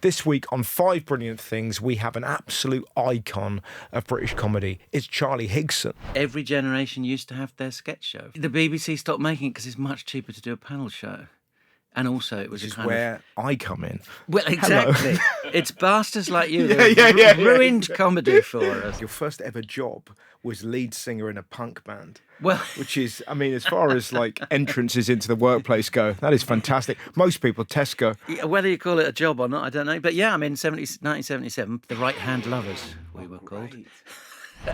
This week on Five Brilliant Things, we have an absolute icon of British comedy. It's Charlie Higson. Every generation used to have their sketch show. The BBC stopped making it because it's much cheaper to do a panel show. And also it was Which is kind where I come in. Well, exactly. It's bastards like you that have ruined comedy for us. Your first ever job was lead singer in a punk band. Well, which is, I mean, as far as like entrances into the workplace go, that is fantastic. Most people, Tesco. Whether you call it a job or not, I don't know. But yeah, I mean, 1977, the Right Hand Lovers, we were called.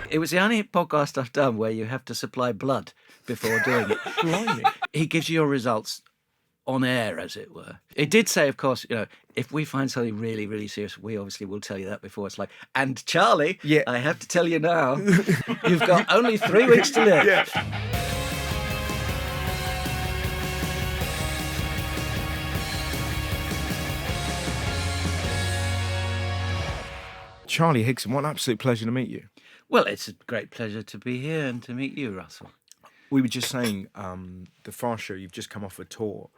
It was the only podcast I've done where you have to supply blood before doing it. Blimey. He gives you your results on air, as it were. It did say, of course, if we find something really, really serious, we obviously will tell you that before. It's like, and Charlie, I have to tell you now, you've got only 3 weeks to live. Yeah. Charlie Higson, what an absolute pleasure to meet you. Well, it's a great pleasure to be here and to meet you, Russell. We were just saying, the Fast Show, you've just come off a tour.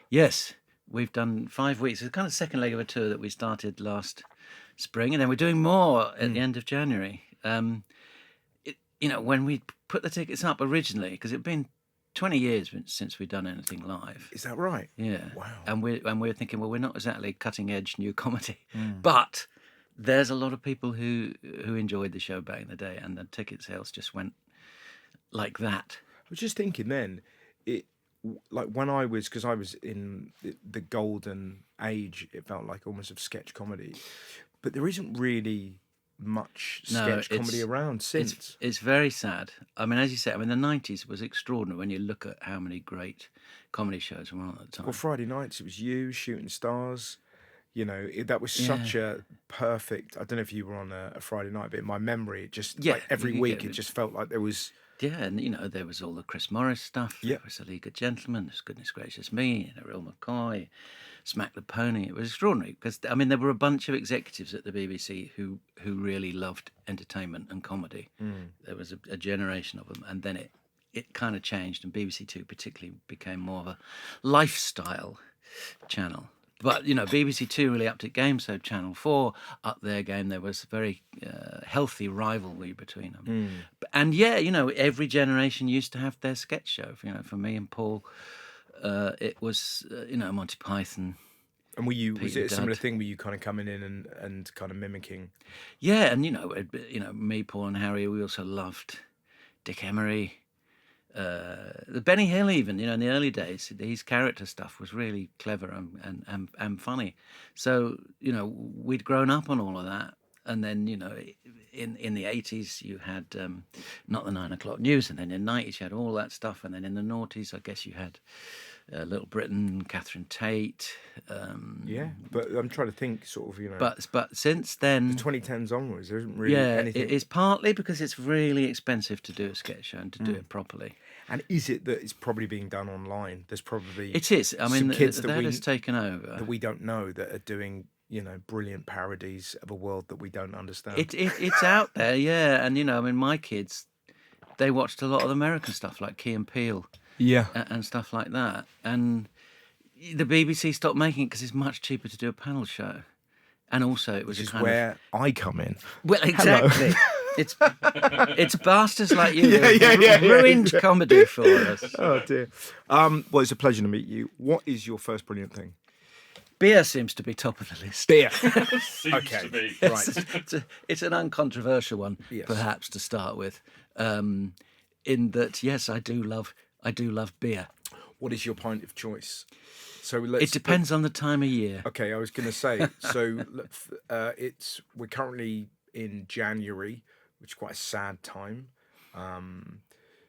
Yes, we've done 5 weeks. It's kind of second leg of a tour that we started last spring, and then we're doing more at the end of January. When we put the tickets up originally, because it'd been 20 years since we'd done anything live. Is that right? Yeah. Wow. And we're thinking, well, we're not exactly cutting edge new comedy, but there's a lot of people who enjoyed the show back in the day, and the ticket sales just went like that. I was just thinking then, because I was in the golden age, it felt like almost of sketch comedy, but there isn't really much sketch comedy around since. It's very sad. I mean, as you said, the 90s was extraordinary when you look at how many great comedy shows were on at the time. Well, Friday nights, it was you, Shooting Stars. That was such a perfect... I don't know if you were on a Friday night, but in my memory, it just, like every week, it just felt like there was... Yeah, and there was all the Chris Morris stuff. Yeah. There was A League of Gentlemen, there's Goodness Gracious Me, Real McCoy, Smack the Pony. It was extraordinary because, there were a bunch of executives at the BBC who really loved entertainment and comedy. There was a generation of them, and then it kind of changed, and BBC Two particularly became more of a lifestyle channel. But, BBC Two really upped its game, so Channel 4 upped their game. There was a very healthy rivalry between them. And, every generation used to have their sketch show. For me and Paul, it was, Monty Python. And was it a similar thing? Were you kind of coming in and kind of mimicking? Yeah, and, me, Paul and Harry, we also loved Dick Emery. The Benny Hill, even in the early days, his character stuff was really clever and funny. So we'd grown up on all of that, and then in the 80s you had not the 9 o'clock news, and then in the 90s you had all that stuff, and then in the noughties I guess you had Little Britain, Catherine Tate. But I'm trying to think, sort of, But since then, the 2010s onwards, there isn't really anything. It is partly because it's really expensive to do a sketch show and to do it properly. And is it that it's probably being done online? There's probably it is. I mean, kids that has taken over that we don't know that are doing brilliant parodies of a world that we don't understand. It's out there, yeah. And my kids, they watched a lot of American stuff like Key and Peele. Yeah. And stuff like that. And the BBC stopped making it because it's much cheaper to do a panel show. And also it was Which is where I come in. Well, exactly. It's bastards like you that have ruined comedy for us. Oh, dear. Well, it's a pleasure to meet you. What is your first brilliant thing? Beer seems to be top of the list. Beer. Seems to be. Right. It's an uncontroversial one, perhaps, to start with. In that, yes, I do love beer. What is your pint of choice? So it depends on the time of year. Okay, I was going to say. So we're currently in January, which is quite a sad time.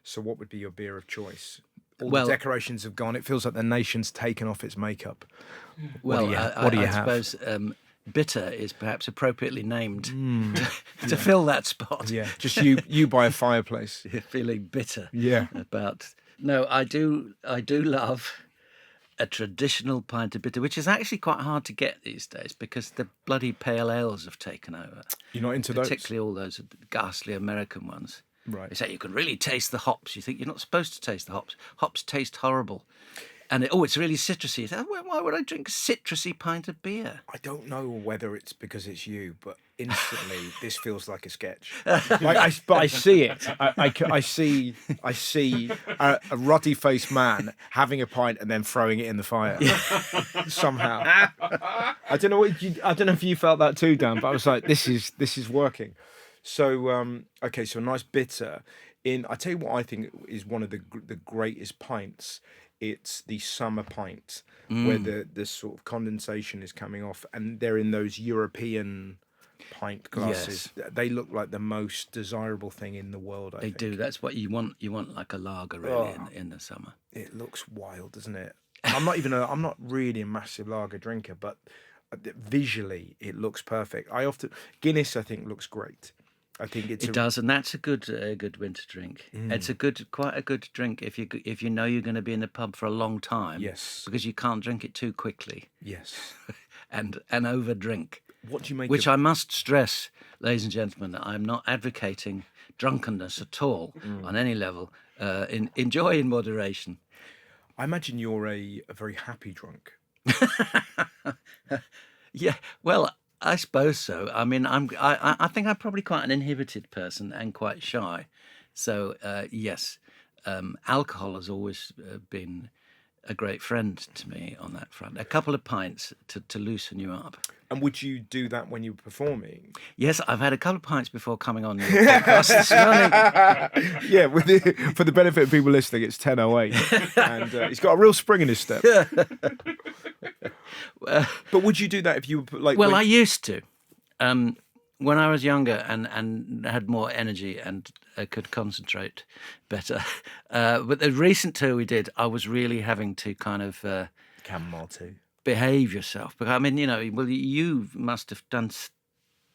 So what would be your beer of choice? All the decorations have gone. It feels like the nation's taken off its makeup. What do you have? I suppose bitter is perhaps appropriately named to fill that spot. Yeah, just you by a fireplace. You're feeling bitter. Yeah. No, I do love a traditional pint of bitter, which is actually quite hard to get these days because the bloody pale ales have taken over. You're not into those? Particularly all those ghastly American ones. Right. They say you can really taste the hops. You think you're not supposed to taste the hops. Hops taste horrible. And it's really citrusy. Why would I drink a citrusy pint of beer? I don't know whether it's because it's you, but instantly this feels like a sketch. But I see it. I see a ruddy-faced man having a pint and then throwing it in the fire somehow. I don't know if you felt that too, Dan, but I was like, this is working. So okay, so a nice bitter. I tell you what I think is one of the greatest pints. It's the summer pint where the sort of condensation is coming off, and they're in those European pint glasses. Yes. They look like the most desirable thing in the world. I think. They do. That's what you want. You want like a lager really in the summer. It looks wild, doesn't it? I'm not really a massive lager drinker, but visually it looks perfect. Guinness I think looks great. I think it does, and that's a good winter drink. It's quite a good drink if you know you're going to be in the pub for a long time. Yes, because you can't drink it too quickly. Yes, and over drink. What do you make? Which I must stress, ladies and gentlemen, that I'm not advocating drunkenness at all on any level. Enjoy in moderation. I imagine you're a very happy drunk. Yeah, well, I suppose so. I mean, I think I'm probably quite an inhibited person and quite shy. So yes, alcohol has always been a great friend to me on that front. A couple of pints to loosen you up. And would you do that when you're performing? Yes, I've had a couple of pints before coming on your podcast this morning. Yeah, for the benefit of people listening, it's 10:08, and he's got a real spring in his step. But would you do that if you were like? Well, I used to. When I was younger and had more energy and could concentrate better. But the recent tour we did, I was really having to kind of chamomile tea. Behave yourself. Because I mean, you must have done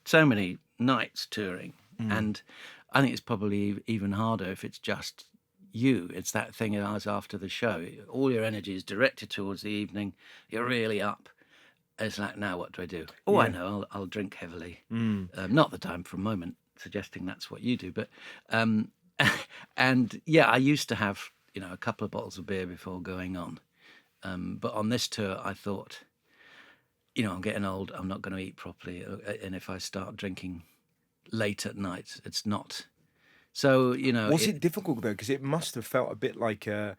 so many nights touring, and I think it's probably even harder if it's just you. It's that thing as after the show, all your energy is directed towards the evening. You're really up. It's like, now what do I do? Oh, yeah. I know, I'll drink heavily. Not that I'm for a moment suggesting that's what you do, but and yeah, I used to have a couple of bottles of beer before going on. But on this tour, I thought, I'm getting old. I'm not going to eat properly, and if I start drinking late at night, it's not. So was it difficult though? Because it must have felt a bit like a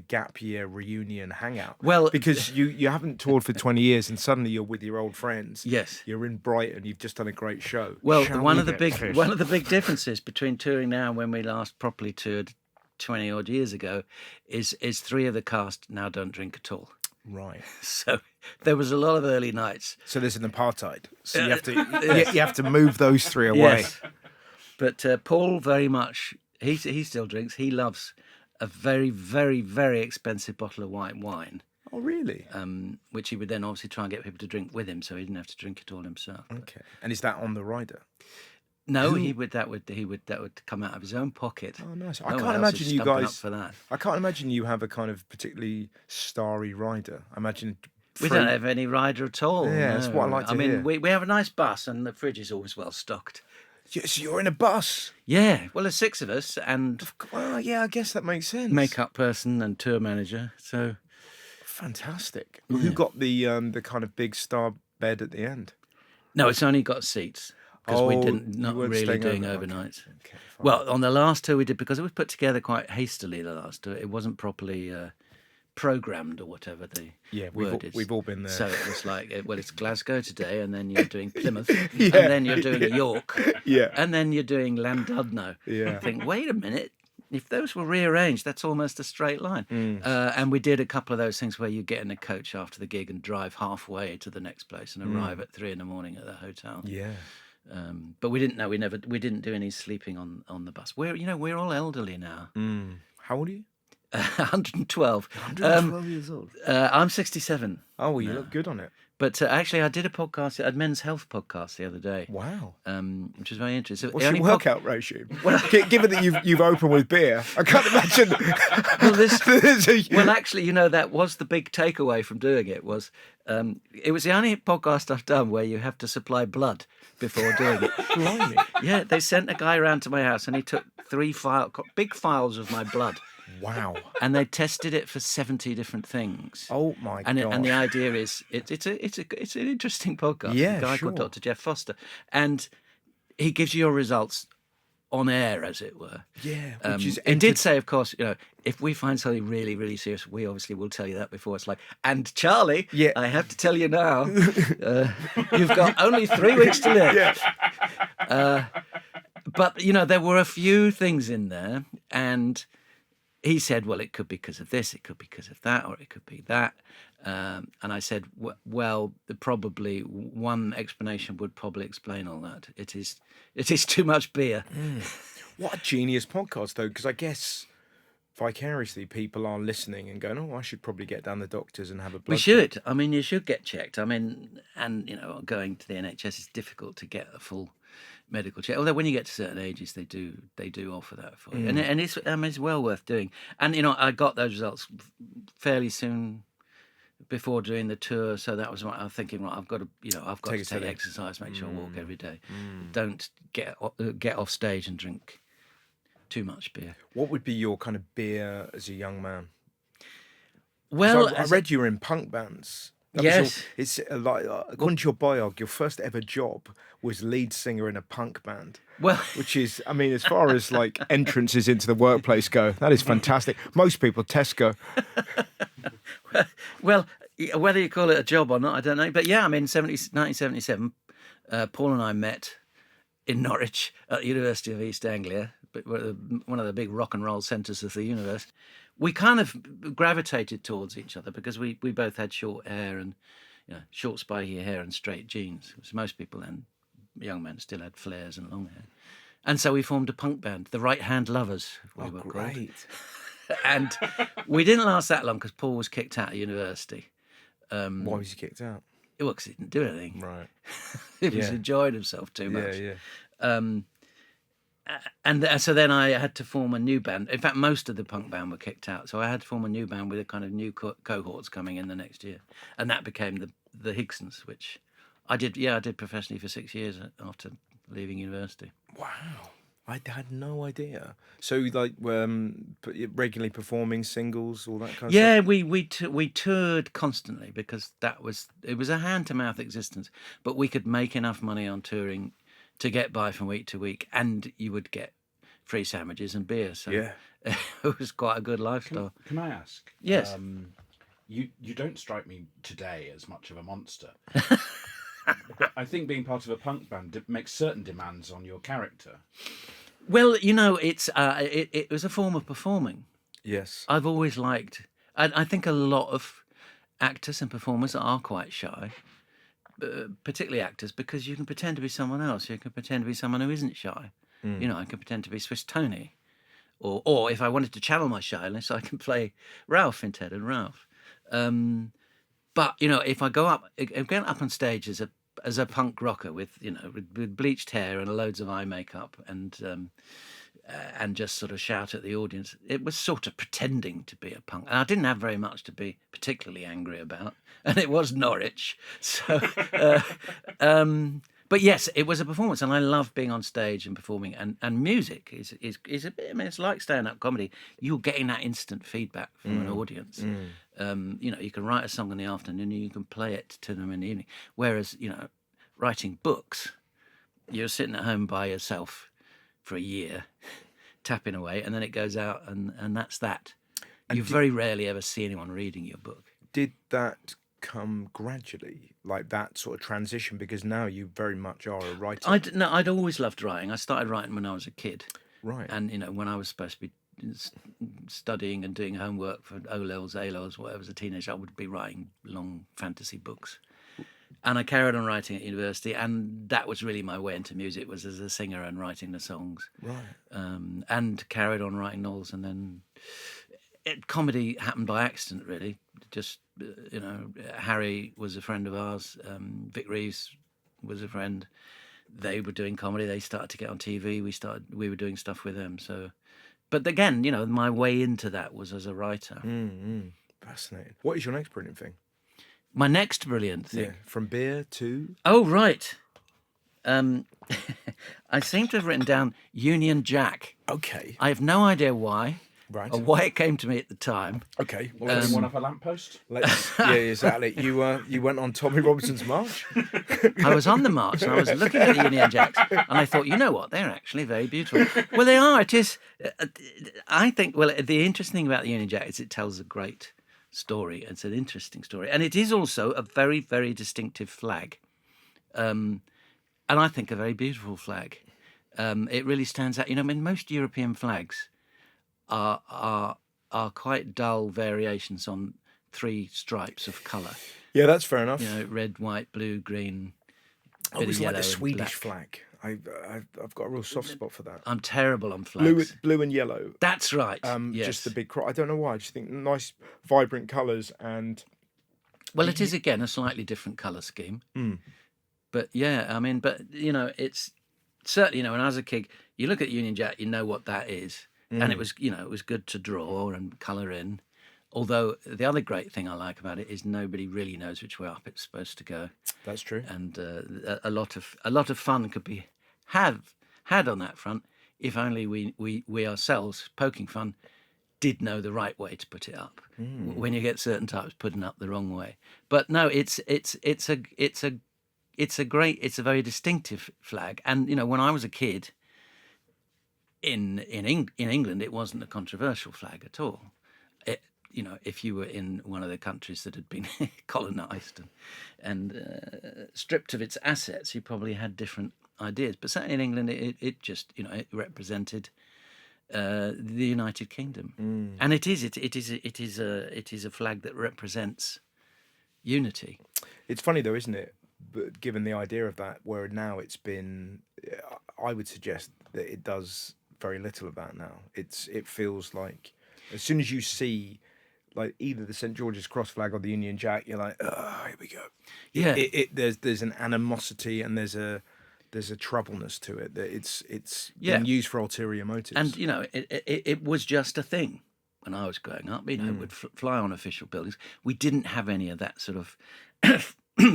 gap year reunion hangout. Well, because you haven't toured for 20 years and suddenly you're with your old friends. Yes. You're in Brighton, you've just done a great show. Well, one of the big differences between touring now and when we last properly toured 20 odd years ago is 3 of the cast now don't drink at all. Right. So there was a lot of early nights. So there's an apartheid. So you have to move those 3 away. Yes. But Paul very much he still drinks. He loves a very, very, very expensive bottle of white wine. Oh, really? Which he would then obviously try and get people to drink with him, so he didn't have to drink it all himself. Okay. And is that on the rider? No, that would come out of his own pocket. Oh, nice. I can't imagine you guys for that. I can't imagine you have a kind of particularly starry rider. I imagine we don't have any rider at all. Yeah, no. That's what I like to hear. I mean, we have a nice bus, and the fridge is always well stocked. Yes, you're in a bus. Yeah, well, there's 6 of us, and well, yeah, I guess that makes sense. Makeup person and tour manager. So fantastic. Yeah. Who got the kind of big star bed at the end? No, it's only got seats because we not really doing overnights. Okay, well, on the last tour we did, because it was put together quite hastily. The last tour, it wasn't properly programmed or whatever the word is. We've all been there. So it was like, it's Glasgow today, and then you're doing Plymouth, and then you're doing York, and then you're doing Llandudno. Yeah. I think, wait a minute, if those were rearranged, that's almost a straight line. And we did a couple of those things where you get in a coach after the gig and drive halfway to the next place and arrive at 3 a.m. at the hotel. Yeah. But we didn't know. We didn't do any sleeping on the bus. We're all elderly now. How old are you? 112. 112 years old. I'm 67. Oh, well, you look good on it. But actually, I did a men's health podcast the other day. Wow. Which was very interesting. What's your workout regime? Given that you've opened with beer, I can't imagine. Well, actually, that was the big takeaway from doing it. It was the only podcast I've done where you have to supply blood before doing it. Blimey. Yeah, they sent a guy around to my house and he took 3 big files of my blood. Wow. And they tested it for 70 different things. Oh my god! And the idea is it's an interesting podcast. Yeah, A guy sure. called Dr. Jeff Foster, and he gives you your results on air, as it were. Yeah, which is it did say, of course, if we find something really, really serious, we obviously will tell you that before. It's like, and Charlie, Yeah. I have to tell you now, you've got only 3 weeks to live. Yeah. But there were a few things in there, and he said, well, it could be because of this, it could be because of that, or it could be that. And I said, well, probably one explanation would probably explain all that. It is too much beer. What a genius podcast, though, because I guess vicariously people are listening and going, oh, I should probably get down the doctors and have a blood We should. I mean, you should get checked. I mean, and, going to the NHS is difficult to get a full medical check. Although when you get to certain ages, they do offer that for you. And it's well worth doing. And, I got those results fairly soon before doing the tour, so that was right. I was thinking, right, I've got to take exercise, make sure I walk every day. Don't get off stage and drink too much beer. What would be your kind of beer as a young man? Well, I read you were in punk bands. Yes. It's like, according to your biog, your first ever job was lead singer in a punk band. Well, which is, I mean, as far as like entrances into the workplace go, that is fantastic. Most people, Tesco. Well, whether you call it a job or not, I don't know. But yeah, I mean, 1977, Paul and I met in Norwich at the University of East Anglia, one of the big rock and roll centres of the universe. We kind of gravitated towards each other because we both had short hair and short spiky hair and straight jeans. Because most people then, young men, still had flares and long hair. And so we formed a punk band, the Right Hand Lovers, we were called. And we didn't last that long because Paul was kicked out of university. Why was he kicked out? Well, because he didn't do anything. Right. He was enjoying himself too much. Yeah. And so then I had to form a new band. In fact, most of the punk band were kicked out. So I had to form a new band with a kind of new cohorts coming in the next year. And that became the Higsons, which I did professionally for 6 years after leaving university. Wow. I had no idea. So, like, regularly performing singles, all that kind of stuff? Yeah, we toured constantly because it was a hand-to-mouth existence. But we could make enough money on touring to get by from week to week, and you would get free sandwiches and beer. So it was quite a good lifestyle. Can I ask? Yes. You don't strike me today as much of a monster. But I think being part of a punk band makes certain demands on your character. Well, it's it was a form of performing. Yes. I've always liked. I think a lot of actors and performers are quite shy, particularly actors, because you can pretend to be someone else. You can pretend to be someone who isn't shy. I can pretend to be Swiss Tony, or if I wanted to channel my shyness, I can play Ralph in Ted and Ralph. But if I go up on stage as a punk rocker with bleached hair and loads of eye makeup and just sort of shout at the audience, it was sort of pretending to be a punk. And I didn't have very much to be particularly angry about, and it was Norwich. So, but yes, it was a performance, and I love being on stage and performing. And music is a bit. I mean, it's like stand-up comedy. You're getting that instant feedback from an audience. You can write a song in the afternoon and you can play it to them in the evening. Whereas, writing books, you're sitting at home by yourself for a year, tapping away, and then it goes out, and that's that. And you very rarely ever see anyone reading your book. Did that come gradually, like that sort of transition? Because now you very much are a writer. I'd always loved writing. I started writing when I was a kid. Right. And, when I was supposed to be studying and doing homework for O-levels, A-levels, whatever, as a teenager, I would be writing long fantasy books. And I carried on writing at university, and that was really my way into music, was as a singer and writing the songs. Right. And carried on writing novels, and then comedy happened by accident, really. Just, Harry was a friend of ours, Vic Reeves was a friend. They were doing comedy, they started to get on TV, we were doing stuff with them, so... But again, my way into that was as a writer. Fascinating. What is your next brilliant thing? My next brilliant thing? Yeah. From beer to... Oh, right. I seem to have written down Union Jack. Okay. I have no idea why. Right. or why it came to me at the time. Okay. Well, one up a lamppost. Yeah, exactly. You went on Tommy Robinson's march. I was on the march and I was looking at the Union Jacks and I thought, you know what, they're actually very beautiful. Well, they are. It is. I think. Well, the interesting thing about the Union Jack is it tells a great story. It's an interesting story, and it is also a very, very distinctive flag, and I think a very beautiful flag. It really stands out. You know, I mean, most European flags are quite dull variations on 3 stripes of colour. Yeah, that's fair enough. You know, red, white, blue, green. I always like the Swedish black. flag. I've got a real soft spot for that. I'm terrible on flags. Blue and yellow. That's right. Yes. Just the big cross. I don't know why. I just think nice, vibrant colours and. Well, it is again a slightly different colour scheme. But yeah, I mean, you know, it's certainly, you know, when I was a kid, you look at Union Jack, you know what that is, and it was, you know, it was good to draw and colour in. Although the other great thing I like about it is nobody really knows which way up it's supposed to go. That's true. And a lot of fun could be had on that front if only we ourselves, poking fun, did know the right way to put it up. When you get certain types putting up the wrong way. But no, it's a very distinctive flag. And you know, when I was a kid in England, it wasn't a controversial flag at all. You know, if you were in one of the countries that had been colonised and stripped of its assets, you probably had different ideas. But certainly in England, it just, you know, it represented the United Kingdom, and it is a flag that represents unity. It's funny though, isn't it? But given the idea of that, where now it's been, I would suggest that it does very little of that now. It feels like as soon as you see like either the St. George's Cross flag or the Union Jack, you're like, oh, here we go. Yeah. There's an animosity and there's a troubleness to it that it's being used for ulterior motives. And you know, it was just a thing when I was growing up. You know, it would fly on official buildings. We didn't have any of that sort of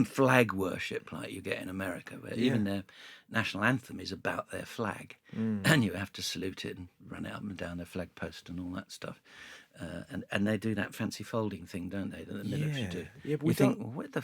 flag worship like you get in America, where even their national anthem is about their flag, and you have to salute it and run it up and down their flag post and all that stuff. And they do that fancy folding thing, don't they? That the military do. Yeah, but we think, well, what the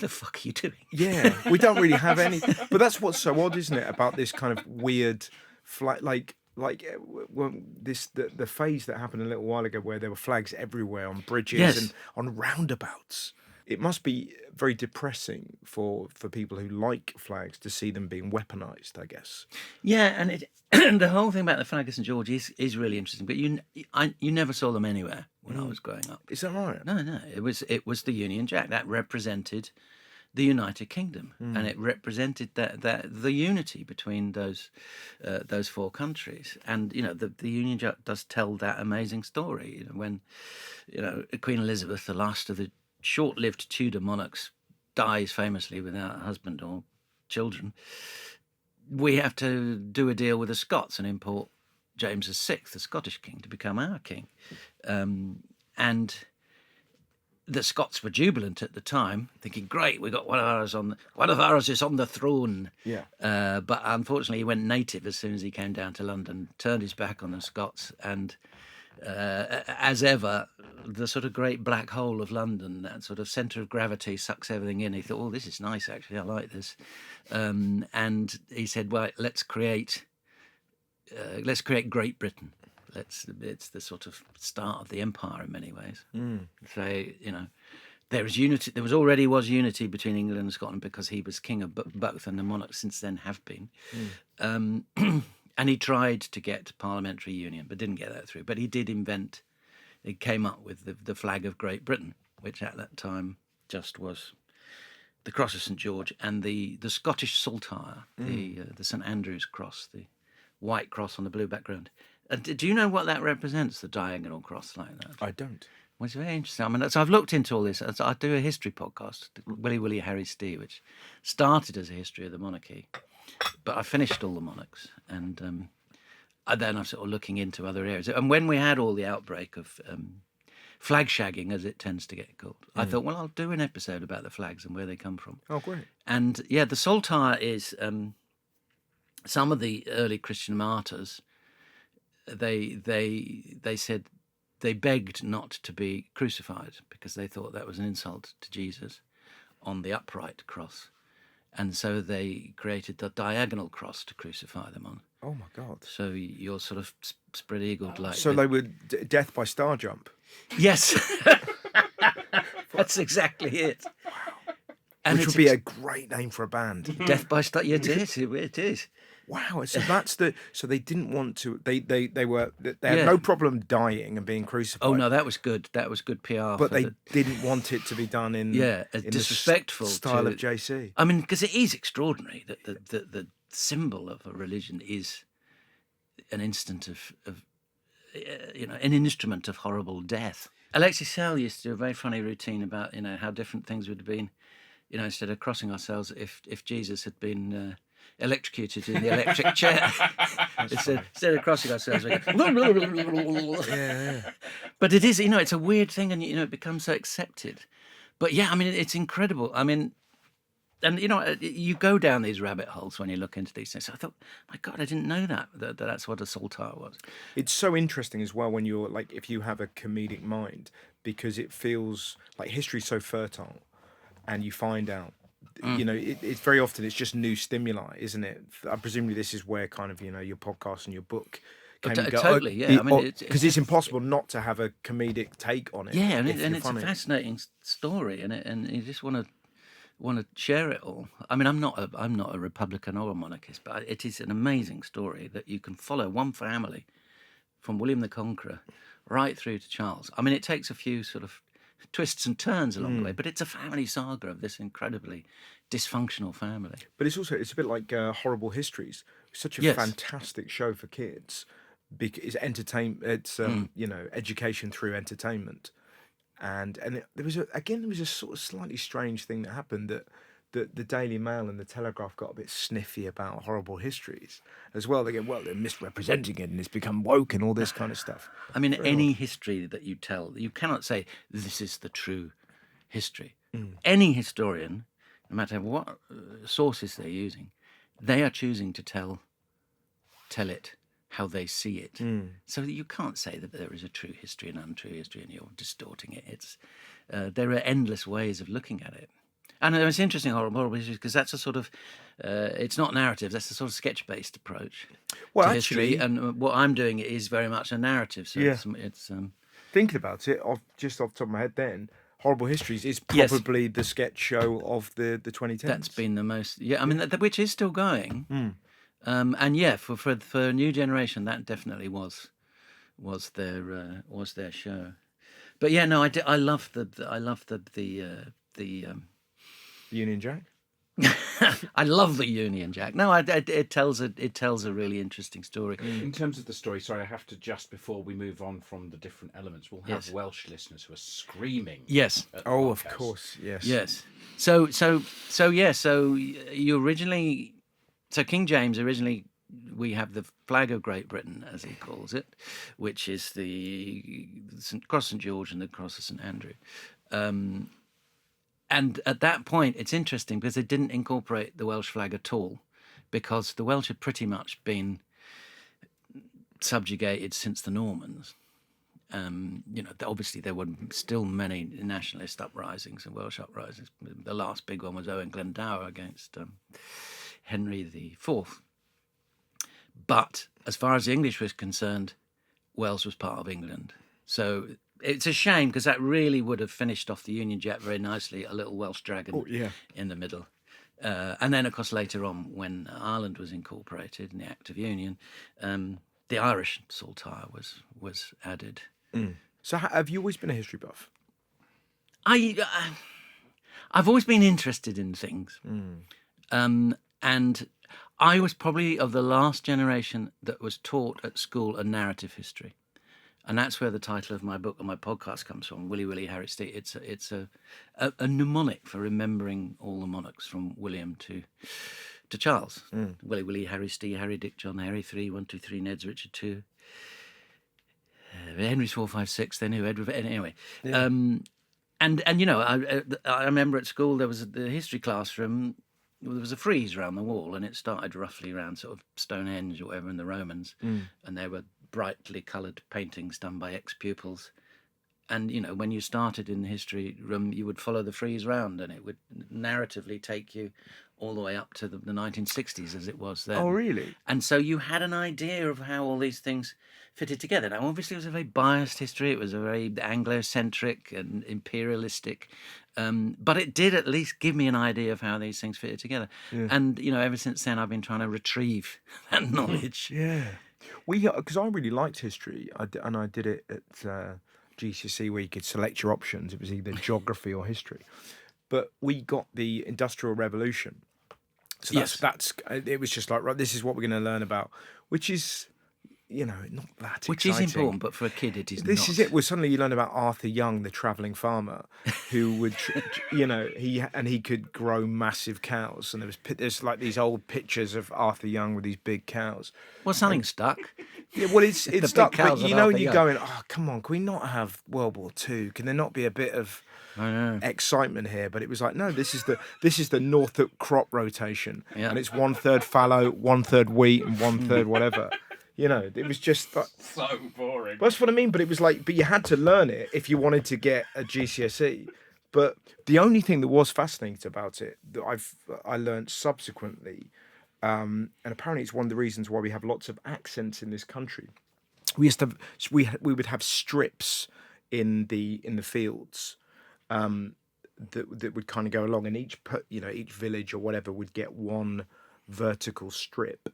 fuck are you doing? Yeah, we don't really have any. But that's what's so odd, isn't it, about this kind of weird flag, like the phase that happened a little while ago, where there were flags everywhere on bridges and on roundabouts. It must be very depressing for people who like flags to see them being weaponised, I guess. Yeah, and the whole thing about the flag of St. George is really interesting. But you never saw them anywhere when I was growing up. Is that right? No. It was the Union Jack that represented the United Kingdom, and it represented the unity between those 4 countries. And you know, the Union Jack does tell that amazing story. You know, when Queen Elizabeth, the last of the short-lived Tudor monarchs, dies famously without a husband or children, we have to do a deal with the Scots and import James VI, the Scottish king, to become our king. And the Scots were jubilant at the time, thinking, "Great, we got one of ours is on the throne." Yeah. But unfortunately, he went native as soon as he came down to London, turned his back on the Scots, and as ever, the sort of great black hole of London, that sort of centre of gravity, sucks everything in. He thought, "Oh, this is nice, actually. I like this." And he said, "Well, let's create Great Britain. It's the sort of start of the empire in many ways." So, you know, there was unity. There already was unity between England and Scotland because he was king of both, and the monarchs since then have been. And he tried to get parliamentary union, but didn't get that through. But he did he came up with the flag of Great Britain, which at that time just was the cross of St. George and the Scottish saltire, the St. Andrew's cross, the white cross on the blue background. Do you know what that represents, the diagonal cross like that? I don't. Well, it's very interesting. I mean, so I've looked into all this. I do a history podcast, Willie, Harry, Stee, which started as a history of the monarchy. But I finished all the monarchs, and then I'm sort of looking into other areas. And when we had all the outbreak of flag shagging, as it tends to get called, I thought, well, I'll do an episode about the flags and where they come from. Oh, great. And yeah, the saltire is some of the early Christian martyrs they said they begged not to be crucified because they thought that was an insult to Jesus on the upright cross. And so they created the diagonal cross to crucify them on. Oh my God! So you're sort of spread-eagled like. So they were death by star jump. Yes, that's exactly it. And Which would be a great name for a band. Death by star. Yeah, it is. It is. Wow! So that's the. So they didn't want to. They had no problem dying and being crucified. Oh no, that was good. That was good PR. But they didn't want it to be done in in disrespectful style of JC. I mean, because it is extraordinary that the symbol of a religion is an instant of an instrument of horrible death. Alexis Sell used to do a very funny routine about how different things would have been, instead of crossing ourselves if Jesus had been electrocuted in the electric chair. Instead of crossing ourselves, we go, Yeah. But it is, it's a weird thing, and it becomes so accepted. But yeah, I mean, it's incredible. I mean, and you go down these rabbit holes when you look into these things. So I thought, my God, I didn't know that that's what a saltire was. It's so interesting as well when you're like, if you have a comedic mind, because it feels like history's so fertile, and you find out. It's very often it's just new stimuli, isn't it? Presumably this is where kind of your podcast and your book came and go. Totally, yeah. I mean, because it's impossible not to have a comedic take on it. Yeah, and it's a fascinating story, and you just want to share it all. I mean, I'm not a Republican or a monarchist, but it is an amazing story that you can follow one family from William the Conqueror right through to Charles. I mean, it takes a few sort of twists and turns along the way, but it's a family saga of this incredibly dysfunctional family. But it's a bit like Horrible Histories. It's such a fantastic show for kids. It's entertainment. It's education through entertainment, and there was a sort of slightly strange thing that happened that the Daily Mail and the Telegraph got a bit sniffy about Horrible Histories as well. They go, well, they're misrepresenting it and it's become woke and all this kind of stuff. I mean, any history that you tell, you cannot say this is the true history. Any historian, no matter what sources they're using, they are choosing to tell it how they see it. So you can't say that there is a true history and untrue history and you're distorting it. There are endless ways of looking at it. And it's interesting, Horrible Histories, because that's a sort of, it's not narrative, that's a sort of sketch-based approach to history. And what I'm doing is very much a narrative. So it's thinking about it, just off the top of my head then, Horrible Histories is probably the sketch show of the 2010s. That's been the most, I mean, which is still going. And for a new generation, that definitely was their show. But yeah, no, I love the Union Jack. I love the Union Jack. No, it tells a really interesting story. In terms of the story, sorry, I have to, just before we move on from the different elements, we'll have Welsh listeners who are screaming. Yes. Oh, of course. Yes. Yes. So you originally, King James originally, we have the flag of Great Britain, as he calls it, which is the Cross St George and the Cross of St Andrew. And at that point, it's interesting because they didn't incorporate the Welsh flag at all, because the Welsh had pretty much been subjugated since the Normans. Obviously there were still many nationalist uprisings and Welsh uprisings. The last big one was Owen Glendower against Henry IV. But as far as the English was concerned, Wales was part of England. So it's a shame, because that really would have finished off the Union Jack very nicely, a little Welsh dragon in the middle. And then, of course, later on, when Ireland was incorporated in the Act of Union, the Irish saltire was added. So have you always been a history buff? I've always been interested in things. And I was probably of the last generation that was taught at school a narrative history. And that's where the title of my book and my podcast comes from, Willie, Harry, Stee. It's a mnemonic for remembering all the monarchs from William to Charles. Willie, Harry, Stee, Harry, Dick, John, Harry, 3, 1, 2, 3, Ned's, Richard, 2. Henry's 4, 5, 6, then who? Edward, anyway. Yeah. I remember at school there was the history classroom. There was a frieze around the wall, and it started roughly around sort of Stonehenge or whatever, and the Romans, and there were brightly coloured paintings done by ex-pupils. And, you know, when you started in the history room, you would follow the frieze round and it would narratively take you all the way up to the 1960s as it was then. Oh, really? And so you had an idea of how all these things fitted together. Now, obviously, it was a very biased history. It was a very Anglo-centric and imperialistic. But it did at least give me an idea of how these things fitted together. Yeah. And, you know, ever since then, I've been trying to retrieve that knowledge. Yeah. Because I really liked history, and I did it at GCSE where you could select your options. It was either geography or history. But we got the Industrial Revolution. So it was just like, right, this is what we're going to learn about, which is, you know, not that Which exciting. is important, but for a kid it is This not. is it. Well, suddenly you learn about Arthur Young, the travelling farmer, who would, you know, he could grow massive cows. And there's like these old pictures of Arthur Young with these big cows. Well, something stuck. Yeah, well, it's stuck. But you know, when you're Young. going, oh, come on, can we not have World War II? Can there not be a bit of excitement here? But it was like, no, this is the Norfolk crop rotation, and it's 1/3 fallow, 1/3 wheat, and 1/3 whatever. You know, it was just like, so boring. That's what I mean. But it was like, but you had to learn it if you wanted to get a GCSE. But the only thing that was fascinating about it that I learned subsequently, and apparently it's one of the reasons why we have lots of accents in this country. We would have strips in the fields that would kind of go along, and each village or whatever would get one vertical strip.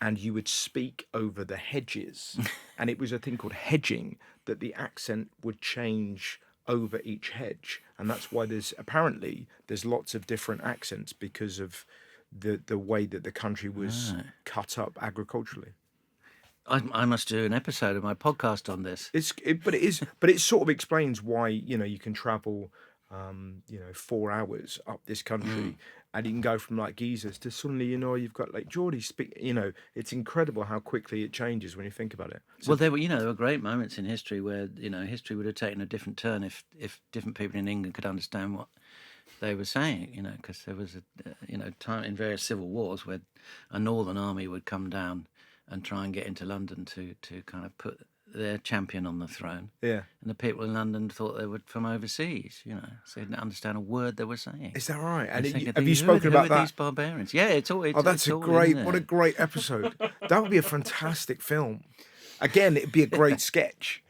And you would speak over the hedges. And it was a thing called hedging, that the accent would change over each hedge. And that's why there's lots of different accents because of the way that the country was cut up agriculturally. I must do an episode of my podcast on this. But it sort of explains why, you know, you can travel 4 hours up this country and you can go from like geezers to suddenly, you know, you've got like Geordie speak, you know, it's incredible how quickly it changes when you think about it. Well, there were great moments in history where, you know, history would have taken a different turn if different people in England could understand what they were saying, you know, because there was time in various civil wars where a northern army would come down and try and get into London to kind of put their champion on the throne. Yeah. And the people in London thought they were from overseas, you know, so they didn't understand a word they were saying. Is that right? And have you spoken about that? These barbarians? Yeah, it's all. That's what a great episode. That would be a fantastic film. Again, it'd be a great sketch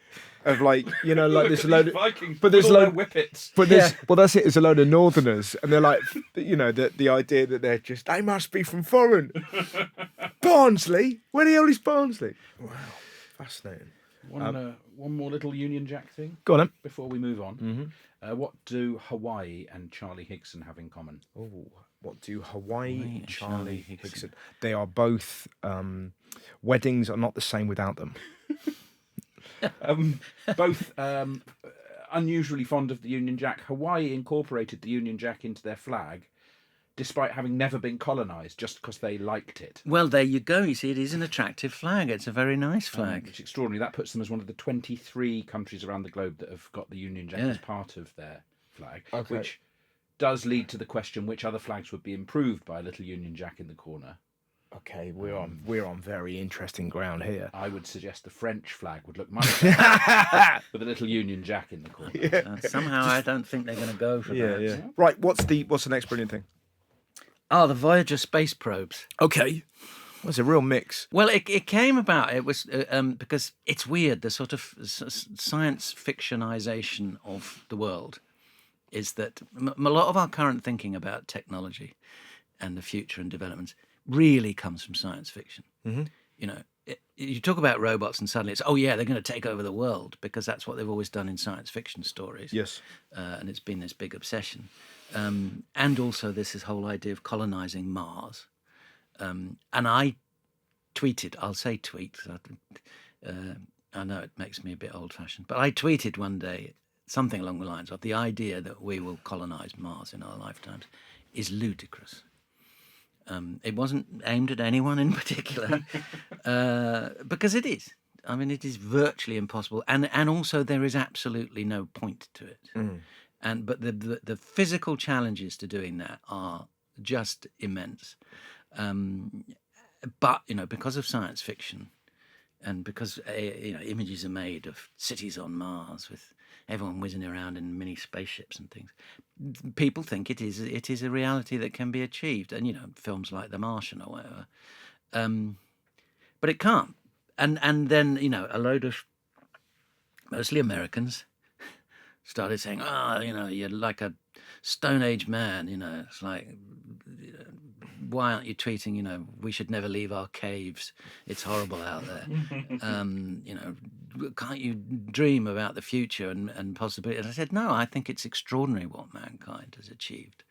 of like, you know, like there's a load of Vikings, but there's load whippets. But there's well, that's it. There's a load of Northerners, and they're like, you know, the idea that they must be from foreign. Barnsley, where the hell is Barnsley? Wow, fascinating. One more little Union Jack thing. Go on then. Before we move on, what do Hawaii and Charlie Higson have in common? Oh, what do Hawaii and Charlie Higson? They are both weddings are not the same without them. Both unusually fond of the Union Jack. Hawaii incorporated the Union Jack into their flag, despite having never been colonised, just because they liked it. Well, there you go. You see, it is an attractive flag. It's a very nice flag. It's extraordinary. That puts them as one of the 23 countries around the globe that have got the Union Jack as part of their flag, which does lead to the question, which other flags would be improved by a little Union Jack in the corner? Okay, we're on very interesting ground here. I would suggest the French flag would look much better with a little Union Jack in the corner. Yeah. Somehow, I don't think they're going to go for that. Yeah. Right, what's the next brilliant thing? Oh, the Voyager space probes. Okay. Well, it's a real mix. Well, it came about. It was because it's weird. The sort of science fictionization of the world is that a lot of our current thinking about technology and the future and developments really comes from science fiction. Mm-hmm. You know, you talk about robots and suddenly it's, oh yeah, they're going to take over the world, because that's what they've always done in science fiction stories. Yes. And it's been this big obsession. And also this whole idea of colonizing Mars. And I tweeted, I'll say tweet, I know it makes me a bit old-fashioned, but I tweeted one day something along the lines of the idea that we will colonize Mars in our lifetimes is ludicrous. It wasn't aimed at anyone in particular, because it is. I mean, it is virtually impossible, and also there is absolutely no point to it. Mm. But the physical challenges to doing that are just immense. But you know, because of science fiction, And because images are made of cities on Mars with everyone whizzing around in mini spaceships and things, people think it is a reality that can be achieved. And films like The Martian or whatever, but it can't. And then a load of mostly Americans started saying, you're like a Stone Age man. It's like, why aren't you tweeting, we should never leave our caves. It's horrible out there. Can't you dream about the future and possibility? And I said, no, I think it's extraordinary what mankind has achieved.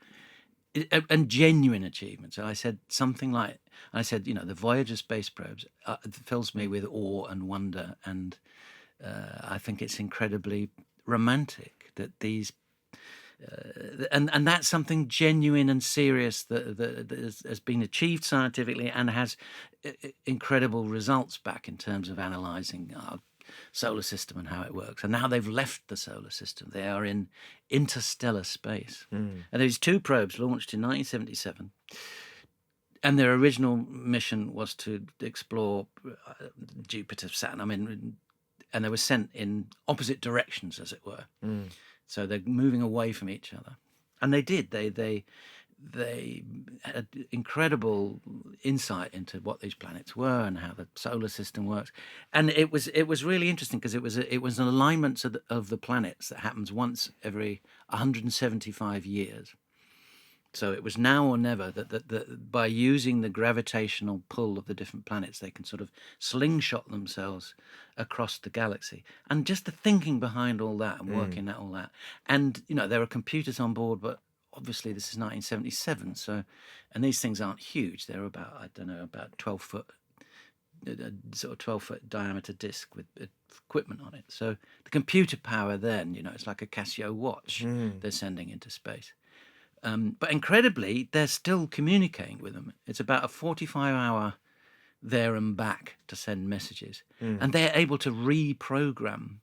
And genuine achievement. So I said something like, the Voyager space probes fills me with awe and wonder. And I think it's incredibly romantic that these and that's something genuine and serious that has been achieved scientifically and has incredible results back in terms of analysing our solar system and how it works. And now they've left the solar system. They are in interstellar space. And these two probes launched in 1977. And their original mission was to explore Jupiter, Saturn. And they were sent in opposite directions, as it were. So they're moving away from each other, and they did. They had incredible insight into what these planets were and how the solar system works. And it was really interesting because it was an alignment of the planets that happens once every 175 years. So it was now or never that by using the gravitational pull of the different planets, they can sort of slingshot themselves across the galaxy. And just the thinking behind all that and working out all that. And, there are computers on board, but obviously this is 1977. So, and these things aren't huge. They're about 12 foot, sort of 12 foot diameter disc with equipment on it. So the computer power then, it's like a Casio watch they're sending into space. But incredibly, they're still communicating with them. It's about a 45-hour there and back to send messages. And they're able to reprogram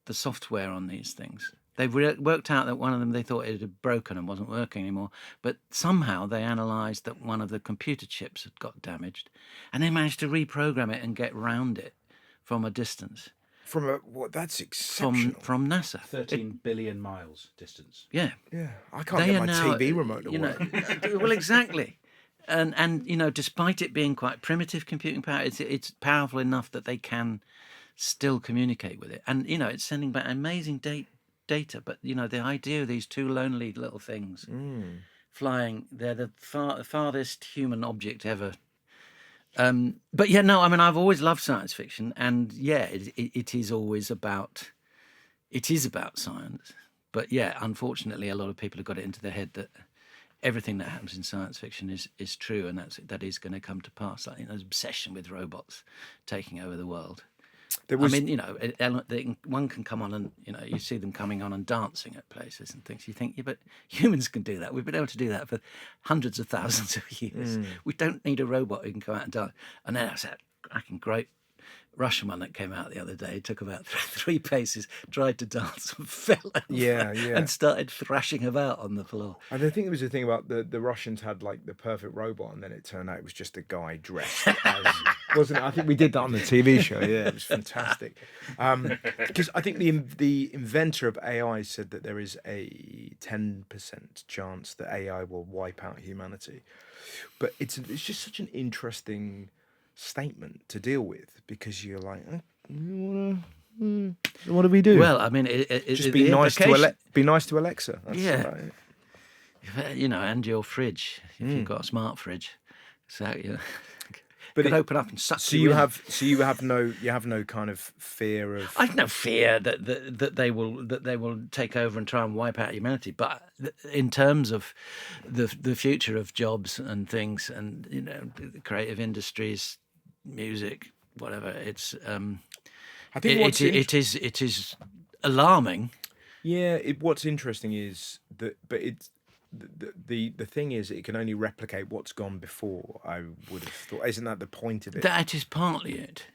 the software on these things. They've worked out that one of them, they thought it had broken and wasn't working anymore. But somehow they analysed that one of the computer chips had got damaged. And they managed to reprogram it and get round it from a distance. That's exceptional. From NASA. 13 billion miles distance. Yeah. Yeah. I can't get my TV remote to work. Well, exactly. And despite it being quite primitive computing power, it's powerful enough that they can still communicate with it. And, it's sending back amazing data. But, the idea of these two lonely little things flying, they're the farthest human object ever. But yeah, no, I've always loved science fiction, and it is always about science. But yeah, unfortunately, a lot of people have got it into their head that everything that happens in science fiction is true, and that is going to come to pass. Like there's obsession with robots taking over the world. One can come on and, you see them coming on and dancing at places and things. You think, yeah, but humans can do that. We've been able to do that for hundreds of thousands of years. We don't need a robot who can go out and dance. And then there's that great Russian one that came out the other day, took about 3 paces, tried to dance and fell over and started thrashing about on the floor. And I think there was a thing about the Russians had like the perfect robot, and then it turned out it was just a guy dressed as, wasn't it? I think we did that on the TV show. Yeah, it was fantastic. Because I think the inventor of AI said that there is a 10% chance that AI will wipe out humanity. But it's just such an interesting statement to deal with, because you're like, what do we do? Well, just be nice to Alexa. That's and your fridge, if you've got a smart fridge, so but it open up and suck. So you have no kind of fear of. I've no fear that they will take over and try and wipe out humanity. But in terms of the future of jobs and things, and creative industries, music, whatever, it's I think it is alarming. Yeah, what's interesting is that, but it's the thing is, it can only replicate what's gone before. I would have thought, isn't that the point of it? That is partly it.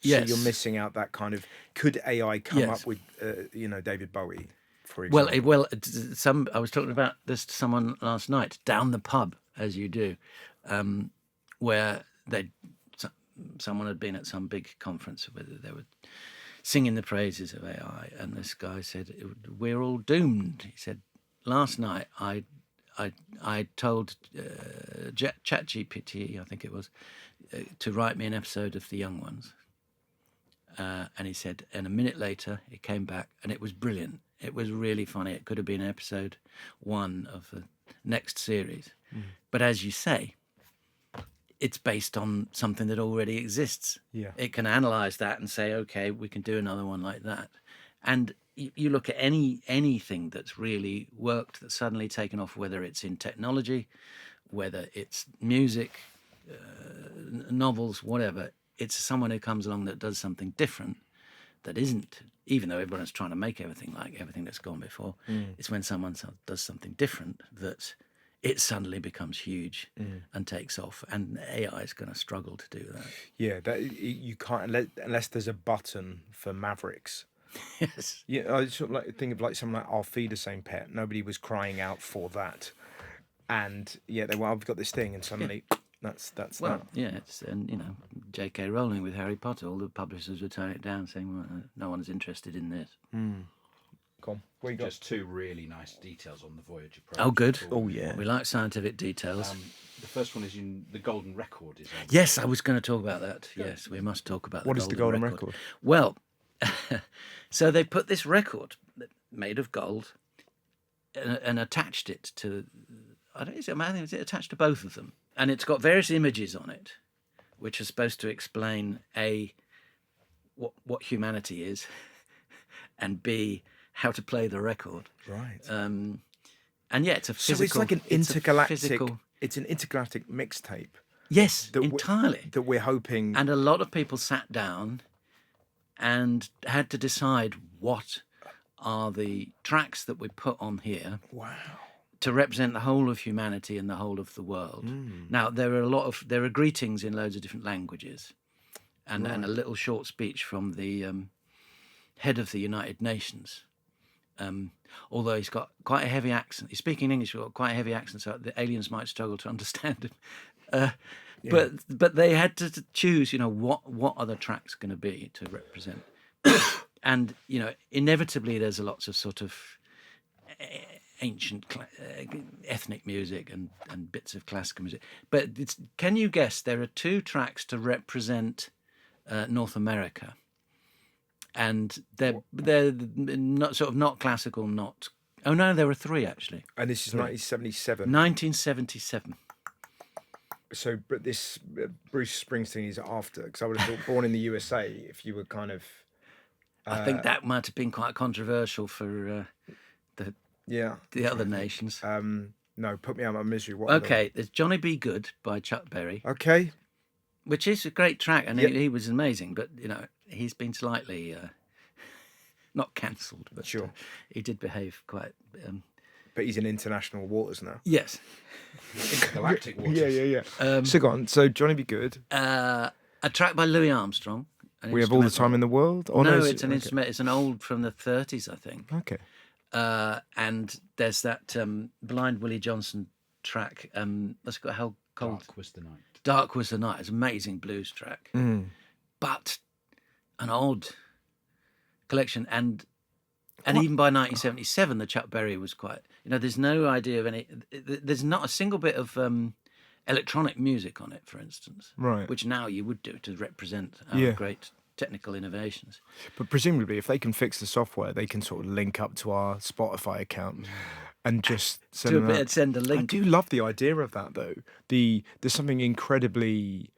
So you're missing out that kind of. Could AI come up with David Bowie, for example? I was talking about this to someone last night down the pub, as you do, where someone had been at some big conference where they were singing the praises of AI, and this guy said, "We're all doomed." He said, "Last night I told ChatGPT, I think it was, to write me an episode of The Young Ones." And he said, and a minute later, it came back, and it was brilliant. It was really funny. It could have been episode 1 of the next series. But as you say, it's based on something that already exists. Yeah. It can analyse that and say, okay, we can do another one like that. And you look at anything that's really worked, that's suddenly taken off, whether it's in technology, whether it's music, novels, whatever. It's someone who comes along that does something different, that isn't, even though everyone's trying to make everything like everything that's gone before. It's when someone does something different that it suddenly becomes huge and takes off. And AI is going to struggle to do that. Yeah, that you can't unless there's a button for Mavericks. Yes. Yeah, I sort of like think of like something like I'll feed the same pet. Nobody was crying out for that, and yeah, I've got this thing, and suddenly that's Well, that. yeah, it's J.K. Rowling with Harry Potter. All the publishers would turn it down, saying, "Well, no one's interested in this." Come, where you got? Just 2 really nice details on the Voyager program. Oh, good. Oh yeah. We like scientific details. The first one is the golden record is on. Yes, I was going to talk about that. Yes, we must talk about What is the golden record? Well, so they put this record made of gold and attached it to, I think it's attached to both of them. And it's got various images on it, which are supposed to explain A, what humanity is, and B, how to play the record. Right. And yeah, it's a physical. So it's like an intergalactic. physical, It's an intergalactic mixtape. yes, that entirely. that we're hoping. And a lot of people sat down and had to decide what are the tracks that we put on here Wow. to represent the whole of humanity and the whole of the world. Now there are greetings in loads of different languages, and a little short speech from the head of the United Nations. Although he's got quite a heavy accent. He's speaking English, but got quite a heavy accent, so the aliens might struggle to understand him. But they had to choose, what are the tracks going to be to represent? And, inevitably there's lots of sort of ancient ethnic music and bits of classical music. But can you guess there are 2 tracks to represent North America? And they're not classical, not... Oh, no, there were 3, actually. And this is 1977. 1977. So, but this Bruce Springsteen is after, because I would have thought Born in the USA, if you were kind of... I think that might have been quite controversial for the other nations. No, Put Me Out of My Misery. What Okay, there's Johnny Be Good by Chuck Berry, Okay. which is a great track, and Yep. he was amazing, but, he's been slightly... not cancelled, but Sure. he did behave quite... But he's in international waters now. Yes. Galactic waters. Yeah. So go on. So Johnny Be Good. A track by Louis Armstrong. We Have All the Time in the World? Or No, it's an instrument. It's an old from the 30s, I think. Okay. And there's that Blind Willie Johnson track. What's it got? How Cold? Dark Was the Night. Dark Was the Night. It's an amazing blues track. But an odd collection. And even by 1977, the Chuck Berry was quite... there's no idea of any... There's not a single bit of electronic music on it, for instance. Right. Which now you would do to represent our great technical innovations. But presumably, if they can fix the software, they can sort of link up to our Spotify account and just send Send a link. I do love the idea of that, though. There's something incredibly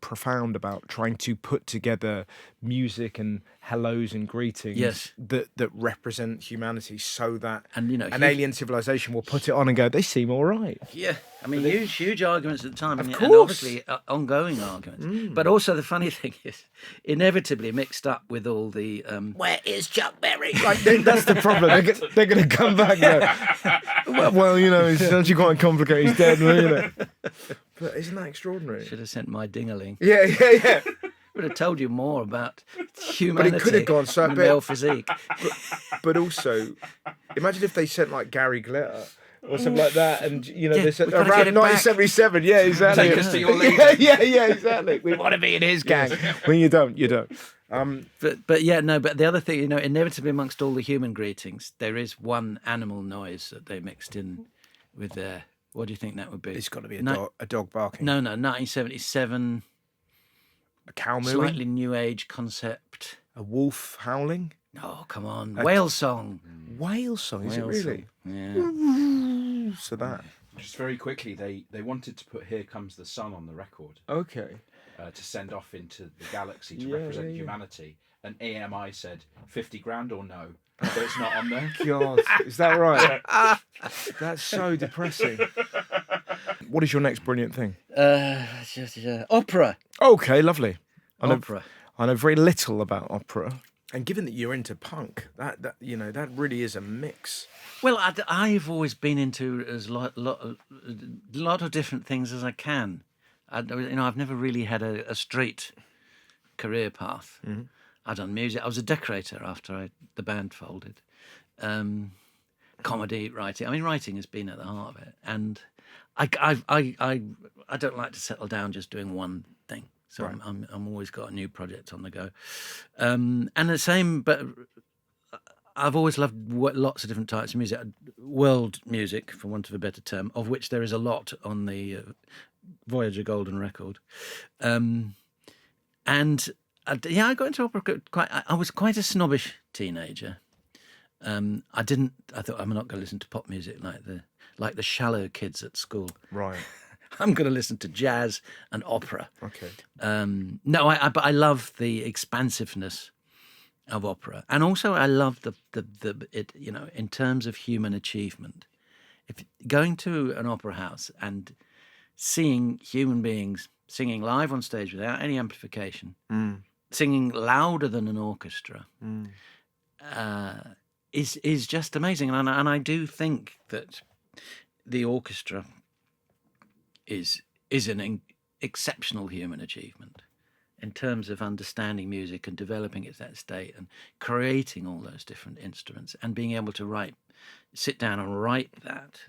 profound about trying to put together music and hellos and greetings that represent humanity, so that an alien civilization will put it on and go, they seem all right. Yeah, I mean, huge arguments at the time, and course. obviously ongoing arguments. But also the funny thing is, inevitably mixed up with all the where is Chuck Berry? Like, that's the problem. They're going to come back and go, well, it's actually quite complicated. He's dead, But isn't that extraordinary? Should have sent my ding-a-ling. Yeah. Would have told you more about humanity. But it could have gone so and male physique. But also, imagine if they sent like Gary Glitter or something like that. And this we gotta around get it back. 1977. Yeah, exactly. Take us to your leader. yeah, exactly. We want to be in his gang. When you don't. But the other thing, inevitably amongst all the human greetings, there is one animal noise that they mixed in with their. What do you think that would be? It's got to be a dog barking. No, 1977. A cow mooing. Slightly new age concept. A wolf howling. Oh, come on. Whale song. Whale song, is it really? Yeah. So that. Just very quickly, they wanted to put "Here Comes the Sun" on the record. Okay. To send off into the galaxy to represent humanity. And AMI said 50 grand or no. So it's not on there. God, is that right? That's so depressing. What is your next brilliant thing? Opera. Okay, lovely. Opera. I know very little about opera. And given that you're into punk, that really is a mix. Well, I've always been into as lot of different things as I can. I've never really had a straight career path. Mm-hmm. I've done music. I was a decorator after the band folded. Comedy, writing. I mean, writing has been at the heart of it. And I don't like to settle down just doing one thing. So right. I'm always got a new project on the go. And the same, but I've always loved lots of different types of music. World music, for want of a better term, of which there is a lot on the Voyager Golden Record. I got into opera I was quite a snobbish teenager. I thought, I'm not going to listen to pop music like the shallow kids at school. Right. I'm going to listen to jazz and opera. Okay. But I love the expansiveness of opera, and also I love it. In terms of human achievement, if going to an opera house and seeing human beings singing live on stage without any amplification, singing louder than an orchestra, is just amazing. And I do think that the orchestra is an exceptional human achievement in terms of understanding music and developing it at that state and creating all those different instruments and being able to sit down and write that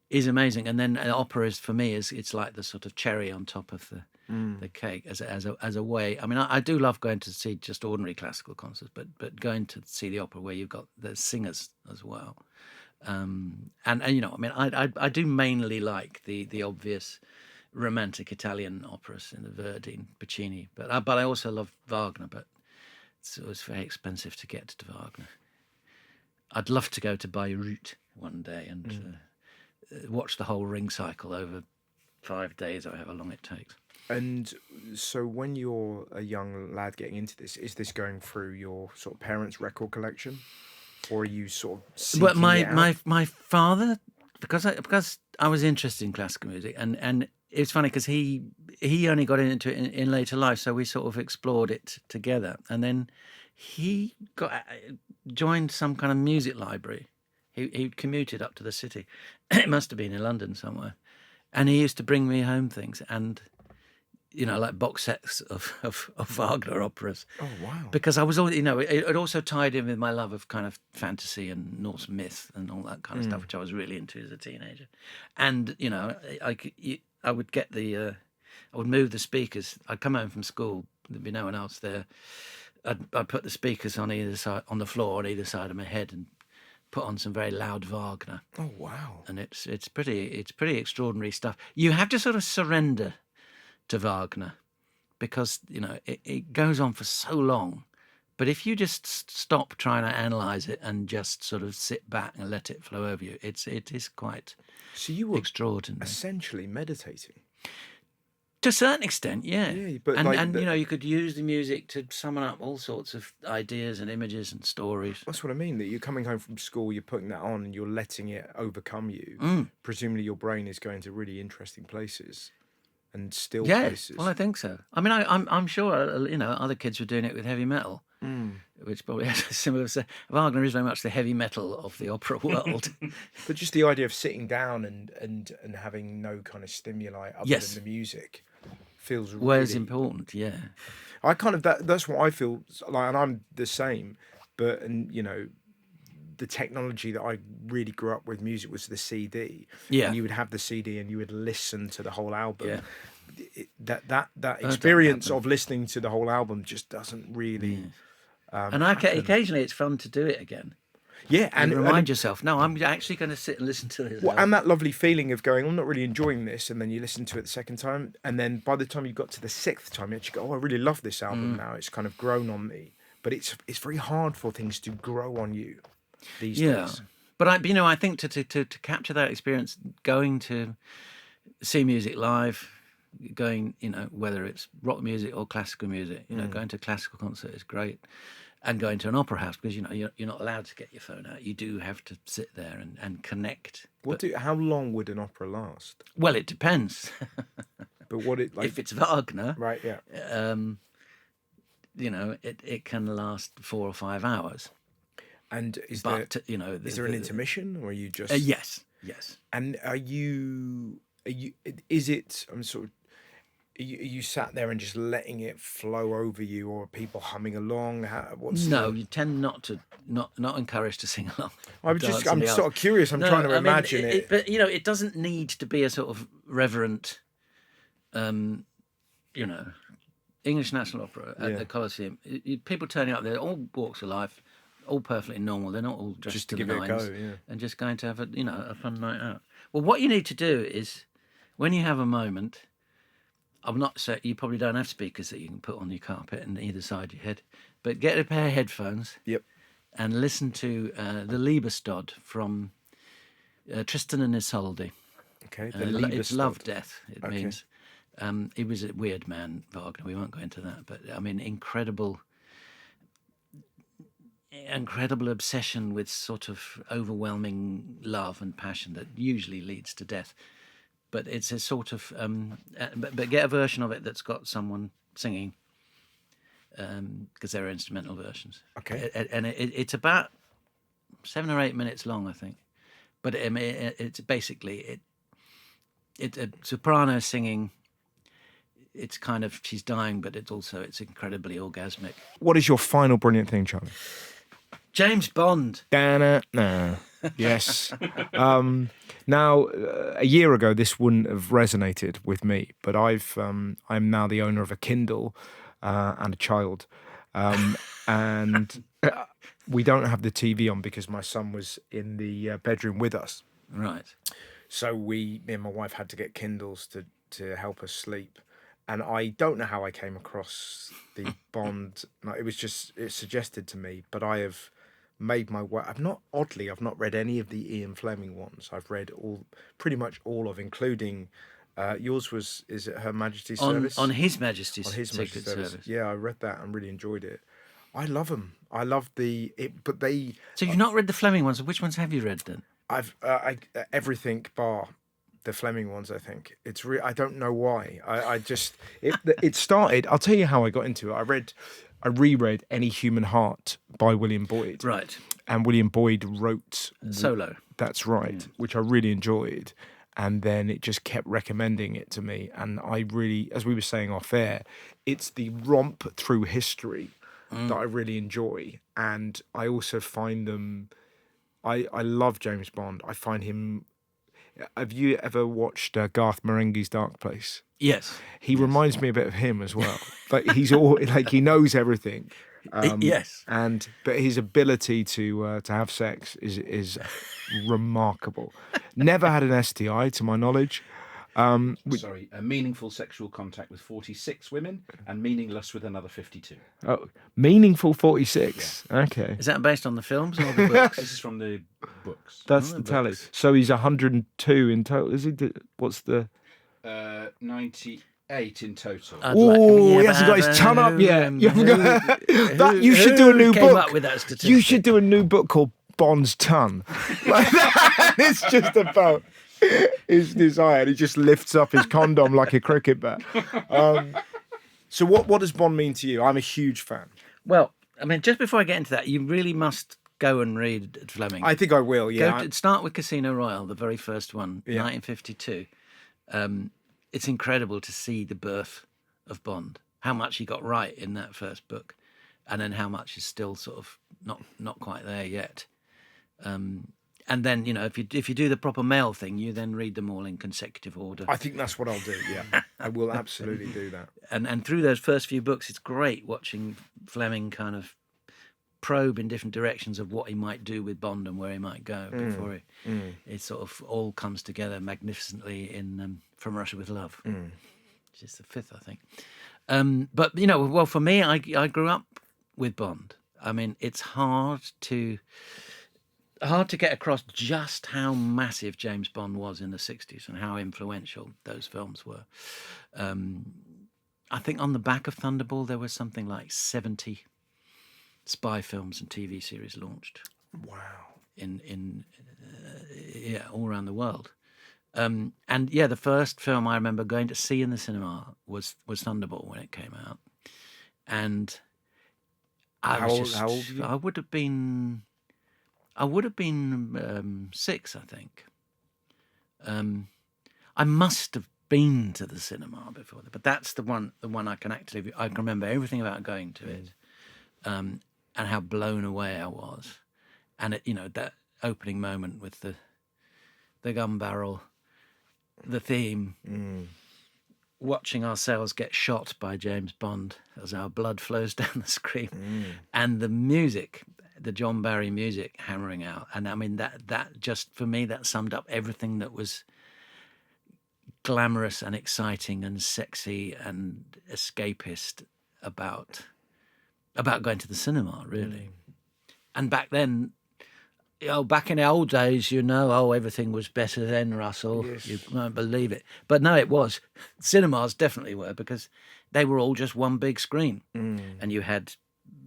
is amazing. And then opera is, for me, it's like the sort of cherry on top of the cake as a way. I mean, I do love going to see just ordinary classical concerts, but going to see the opera where you've got the singers as well. I do mainly like the obvious romantic Italian operas in the Verdi and Puccini, but I also love Wagner, but it's always very expensive to get to Wagner. I'd love to go to Beirut one day and watch the whole Ring cycle over 5 days, or however long it takes. And so when you're a young lad getting into this, is this going through your sort of parents' record collection? Or are you sort of seeking it out? My father, because I was interested in classical music, and it's funny because he only got into it in later life, so we sort of explored it together. And then he joined some kind of music library. He commuted up to the city. It must have been in London somewhere. And he used to bring me home things and, like box sets of Wagner operas. Oh, wow. Because I was always, it also tied in with my love of kind of fantasy and Norse myth and all that kind of stuff, which I was really into as a teenager. And, I would get I would move the speakers. I'd come home from school, there'd be no one else there. I'd put the speakers on either side, on the floor on either side of my head, and put on some very loud Wagner. Oh, wow. And it's pretty extraordinary stuff. You have to sort of surrender to Wagner because, it goes on for so long. But if you just stop trying to analyse it and just sort of sit back and let it flow over you, it is quite extraordinary. Essentially meditating. To a certain extent, yeah. But you could use the music to summon up all sorts of ideas and images and stories. That's what I mean, that you're coming home from school, you're putting that on and you're letting it overcome you. Presumably your brain is going to really interesting places and still places. Well, I think so. I mean, I'm sure, other kids were doing it with heavy metal, which probably has a similar... Wagner is very much the heavy metal of the opera world. But just the idea of sitting down and having no kind of stimuli other than the music... feels really... Well, it's important, yeah. I kind of... That's what I feel like, and I'm the same, but, the technology that I really grew up with music was the CD. Yeah. And you would have the CD and you would listen to the whole album. Yeah. That experience of listening to the whole album just doesn't really. And occasionally it's fun to do it again. Yeah, and remind yourself, no, I'm actually going to sit and listen to this. Well, and that lovely feeling of going, I'm not really enjoying this, and then you listen to it the second time, and then by the time you got to the sixth time, you actually go, oh, I really love this album now. It's kind of grown on me. But it's very hard for things to grow on you these days. But I think to capture that experience, going to see music live, going, whether it's rock music or classical music, going to a classical concert is great. And going to an opera house, because you're not allowed to get your phone out. You do have to sit there and connect. How long would an opera last? Well, it depends. But if it's Wagner, right? Yeah. It can last 4 or 5 hours. And is there an intermission, or are you just yes? And are you? Is it? I'm sort of. Are you sat there and just letting it flow over you, or are people humming along? You tend not encouraged to sing along. I'm sort of curious. I'm trying to imagine it. But it doesn't need to be a sort of reverent, English National Opera at the Coliseum. People turning up there, all walks of life, all perfectly normal. They're not all dressed just to the give nines, it a go, and just going to have a fun night out. Well, what you need to do is, when you have a moment. I'm not saying you probably don't have speakers that you can put on your carpet on either side of your head, but get a pair of headphones. Yep. And listen to the Liebestod from Tristan and Isolde. Okay. It's love, death. It means he was a weird man, Wagner. We won't go into that, but I mean, incredible obsession with sort of overwhelming love and passion that usually leads to death. But it's a sort of, but get a version of it that's got someone singing, because there are instrumental versions. Okay. And it's about 7 or 8 minutes long, I think. But it's basically it's a soprano singing. It's kind of, she's dying, but it's incredibly orgasmic. What is your final brilliant thing, Charlie? James Bond. No. Yes. Now, a year ago, this wouldn't have resonated with me, but I'm now the owner of a Kindle and a child, and we don't have the TV on because my son was in the bedroom with us. Right. So me and my wife had to get Kindles to help us sleep. And I don't know how I came across the Bond. It's suggested to me, but I have made my way. I've not read any of the Ian Fleming ones. I've read pretty much all of, including yours is it Her Majesty's Service? On His Majesty's Secret Service. Yeah, I read that and really enjoyed it. I love them. I love but they. So you've not read the Fleming ones. Which ones have you read then? I've everything bar the Fleming ones. I think it's I don't know why. It started. I'll tell you how I got into it. I reread Any Human Heart by William Boyd. Right. And William Boyd wrote Solo. That's right, which I really enjoyed. And then it just kept recommending it to me. And I really, as we were saying off air, it's the romp through history that I really enjoy. And I also find them, I love James Bond. I find him, have you ever watched Garth Marenghi's Dark Place? Yes. He reminds me a bit of him as well. He's all he knows everything. Yes. But his ability to have sex is remarkable. Never had an STI to my knowledge. Meaningful sexual contact with 46 women and meaningless with another 52. Oh, meaningful 46. Yeah. Okay. Is that based on the films or the books? This is from the books. That's the tally. So he's 102 in total. Is he? What's the? 98 in total. He hasn't got his ton up yet. You should do a new book. Came up with that statistic? You should do a new book called Bond's Ton. It's just about his desire. He just lifts up his condom like a cricket bat. So what does Bond mean to you? I'm a huge fan. Well, I mean, just before I get into that, you really must go and read Fleming. I think I will, yeah. Start with Casino Royale, the very first one, 1952. It's incredible to see the birth of Bond, how much he got right in that first book, and then how much is still sort of not quite there yet. And then, if you do the proper mail thing, you then read them all in consecutive order. I think that's what I'll do. Yeah, I will absolutely do that. And through those first few books, it's great watching Fleming kind of probe in different directions of what he might do with Bond and where he might go before it sort of all comes together magnificently in From Russia with Love, which is the fifth, I think. But well, for me, I grew up with Bond. I mean, it's hard to get across just how massive James Bond was in the 60s and how influential those films were. I think on the back of Thunderball, there was something like 70 spy films and TV series launched. Wow. In all around the world. The first film I remember going to see in the cinema was Thunderball when it came out. And how old were you? I would have been 6, I think. I must have been to the cinema before, but that's the one I can remember everything about going to it, and how blown away I was, and that opening moment with the gun barrel, the theme, watching ourselves get shot by James Bond as our blood flows down the screen, and the music, the John Barry music hammering out. And I mean, that just, for me, that summed up everything that was glamorous and exciting and sexy and escapist about going to the cinema, really. And back then, back in the old days, everything was better then, Russell. Yes. You won't believe it. But no, it was. Cinemas definitely were, because they were all just one big screen. And you had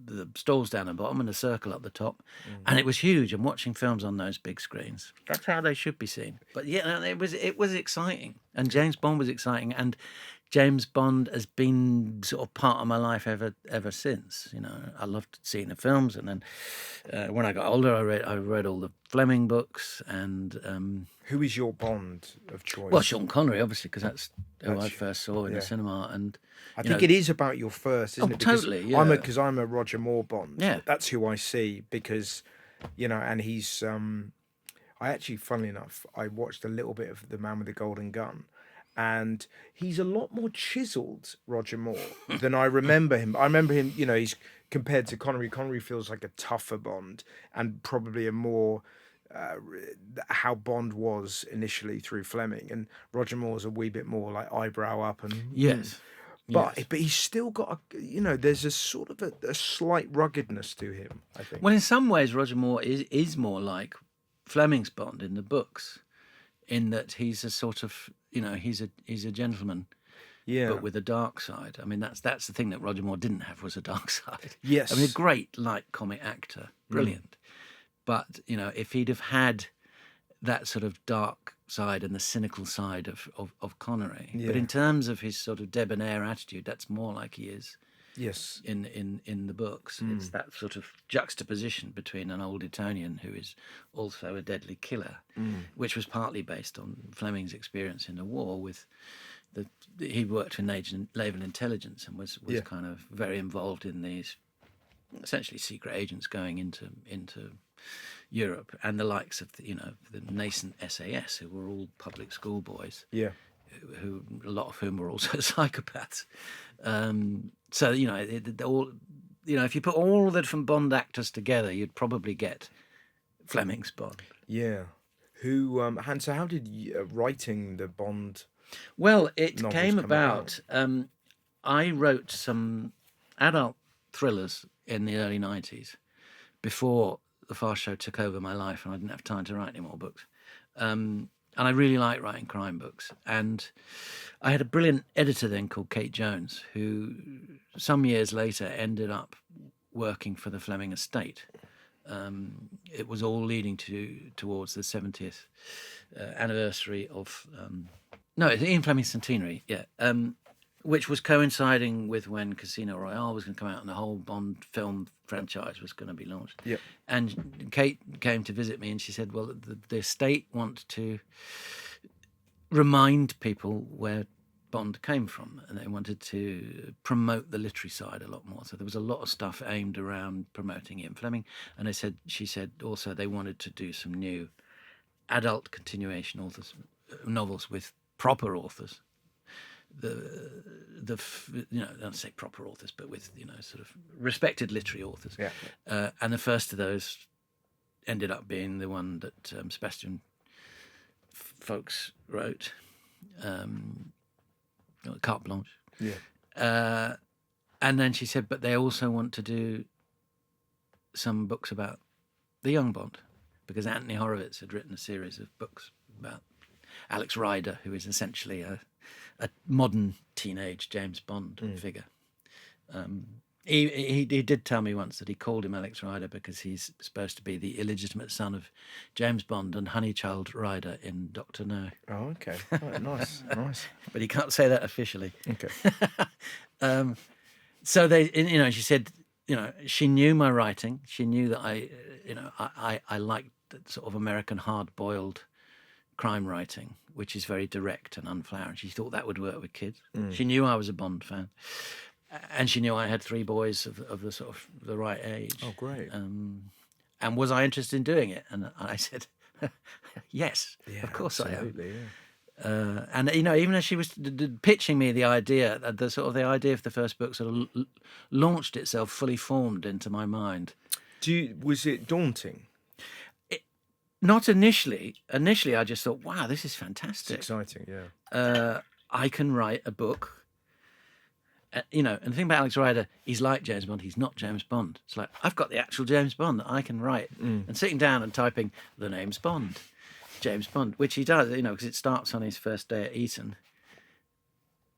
the stalls down the bottom and a circle up the top. And it was huge. And watching films on those big screens, that's how they should be seen. But yeah, it was exciting. And James Bond was exciting. And James Bond has been sort of part of my life ever since. I loved seeing the films, and then when I got older, I read all the Fleming books. And who is your Bond of choice? Well, Sean Connery, obviously, because that's who I first saw in the cinema. And I think it is about your first, isn't it? Because totally. Yeah. Because I'm a Roger Moore Bond. Yeah, that's who I see, because and he's. I actually, funnily enough, I watched a little bit of The Man with the Golden Gun. And he's a lot more chiseled, Roger Moore, than I remember him. I remember him, he's compared to Connery. Connery feels like a tougher Bond, and probably a more how Bond was initially through Fleming. And Roger Moore's a wee bit more like eyebrow up and yes. But he's still got there's a sort of a slight ruggedness to him, I think. Well, in some ways, Roger Moore is more like Fleming's Bond in the books, in that he's a sort of he's a gentleman, but with a dark side. I mean, that's the thing that Roger Moore didn't have, was a dark side. Yes, I mean, a great light comic actor, brilliant. But if he'd have had that sort of dark side and the cynical side of Connery, but in terms of his sort of debonair attitude, that's more like he is. Yes, in the books, it's that sort of juxtaposition between an old Etonian who is also a deadly killer, which was partly based on Fleming's experience in the war. He worked in naval intelligence and was kind of very involved in these essentially secret agents going into Europe, and the likes of the nascent SAS, who were all public school boys. Yeah. Who a lot of whom were also psychopaths. So if you put all the different Bond actors together, you'd probably get Fleming's Bond. Yeah. Who Hans? So how did writing the Bond? Well, it came about. I wrote some adult thrillers in the early 90s, before the Fast Show took over my life, and I didn't have time to write any more books. And I really liked writing crime books. And I had a brilliant editor then called Kate Jones, who some years later ended up working for the Fleming estate. It was all leading towards the 70th anniversary of... Ian Fleming's centenary, which was coinciding with when Casino Royale was going to come out and the whole Bond film franchise was going to be launched. Yep. And Kate came to visit me and she said, well, the estate want to remind people where Bond came from, and they wanted to promote the literary side a lot more. So there was a lot of stuff aimed around promoting Ian Fleming, and she said also they wanted to do some new adult continuation novels with proper authors. I don't say proper authors, but with sort of respected literary authors. Yeah. And the first of those ended up being the one that Sebastian Folks wrote, Carte Blanche. Yeah. And then she said, but they also want to do some books about the young Bond, because Anthony Horowitz had written a series of books about Alex Rider, who is essentially a modern teenage James Bond figure. He did tell me once that he called him Alex Rider because he's supposed to be the illegitimate son of James Bond and Honeychild Rider in Doctor No. Oh, okay. Oh, nice. But he can't say that officially. Okay. So she said, she knew my writing. She knew that I liked that sort of American hard-boiled crime writing, which is very direct and unflowering. She thought that would work with kids. She knew I was a Bond fan. And she knew I had 3 boys of the sort of the right age. Oh, great. And was I interested in doing it? And I said, yes, of course absolutely, I am. And even as she was pitching me the idea, the idea of the first book sort of launched itself fully formed into my mind. Was it daunting? Not initially. Initially, I just thought, wow, this is fantastic. It's exciting, yeah. I can write a book. And the thing about Alex Rider, he's like James Bond. He's not James Bond. It's like, I've got the actual James Bond that I can write. And sitting down and typing, the name's Bond, James Bond, which he does, because it starts on his first day at Eton.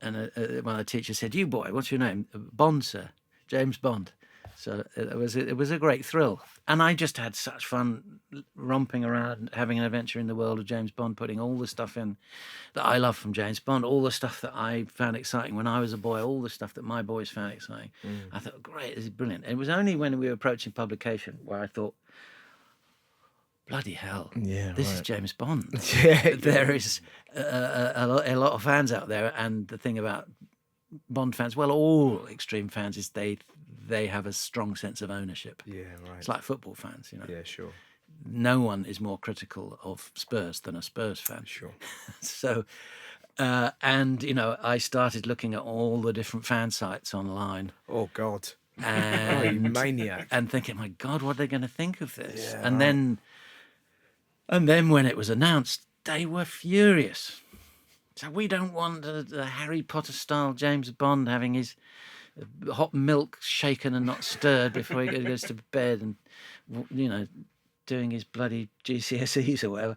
And one of the teachers said, "You boy, what's your name?" "Bond, sir. James Bond." So it was a great thrill. And I just had such fun romping around, having an adventure in the world of James Bond, putting all the stuff in that I love from James Bond, all the stuff that I found exciting when I was a boy, all the stuff that my boys found exciting. I thought, great, this is brilliant. And it was only when we were approaching publication where I thought, bloody hell, this is James Bond. There is a lot of fans out there, and the thing about Bond fans, well, all extreme fans, is they have a strong sense of ownership. Yeah, right. It's like football fans, Yeah, sure. No one is more critical of Spurs than a Spurs fan. Sure. So, I started looking at all the different fan sites online. Oh, God. And you maniac. And thinking, my God, what are they going to think of this? Yeah, and then when it was announced, they were furious. So we don't want a Harry Potter style James Bond having his hot milk shaken and not stirred before he goes to bed, and doing his bloody GCSEs or whatever.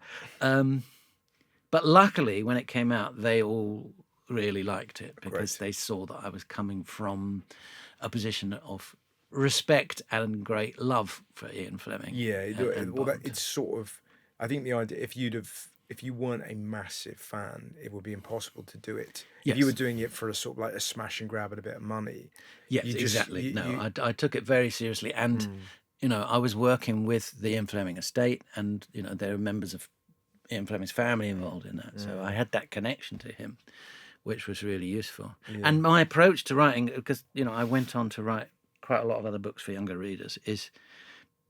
But luckily, when it came out, they all really liked it because they saw that I was coming from a position of respect and great love for Ian Fleming. Yeah, it's sort of. I think the idea, if you weren't a massive fan, it would be impossible to do it. Yes. If you were doing it for a sort of like a smash and grab and a bit of money. Yes, exactly. I took it very seriously. And, I was working with the Ian Fleming estate, and, there are members of Ian Fleming's family involved in that. So I had that connection to him, which was really useful. Yeah. And my approach to writing, because, I went on to write quite a lot of other books for younger readers, is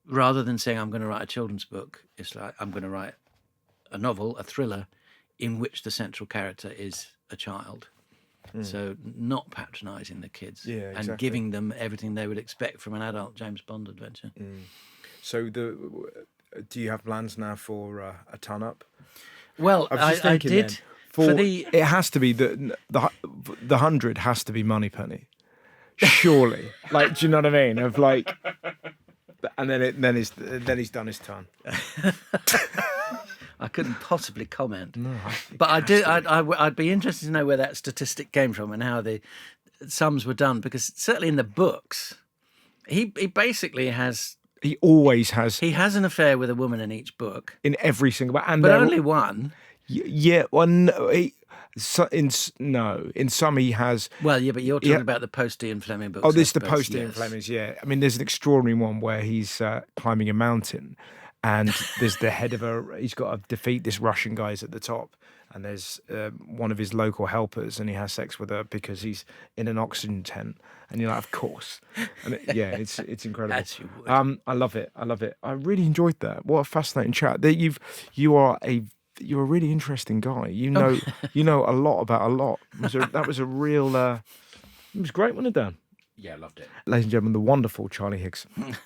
rather than saying I'm going to write a children's book, it's like I'm going to write a novel, a thriller, in which the central character is a child. So not patronising the kids and giving them everything they would expect from an adult James Bond adventure. So do you have plans now for a ton up? Well, I did. It has to be the 100 has to be Moneypenny, surely. Like, do you know what I mean? Of like, and then he's done his ton. I couldn't possibly comment. No, but I do. I'd be interested to know where that statistic came from and how the sums were done, because certainly in the books, he basically has. He always has. He has an affair with a woman in each book. In every single book, but only one. Yeah, well, no, in some he has. Well, yeah, but you're talking about the post-Ian Fleming books. Oh, this is the post-Ian Flemings, yeah. I mean, there's an extraordinary one where he's climbing a mountain, and there's the head of he's got to defeat this Russian guy's at the top, and there's one of his local helpers, and he has sex with her because he's in an oxygen tent, and you're like, of course. And it's incredible. As you would. I love it. I really enjoyed that. What a fascinating chat. That you're a really interesting guy. You know a lot about a lot. That was a real. It was great, wasn't it, Dan? Yeah, loved it. Ladies and gentlemen, the wonderful Charlie Higson.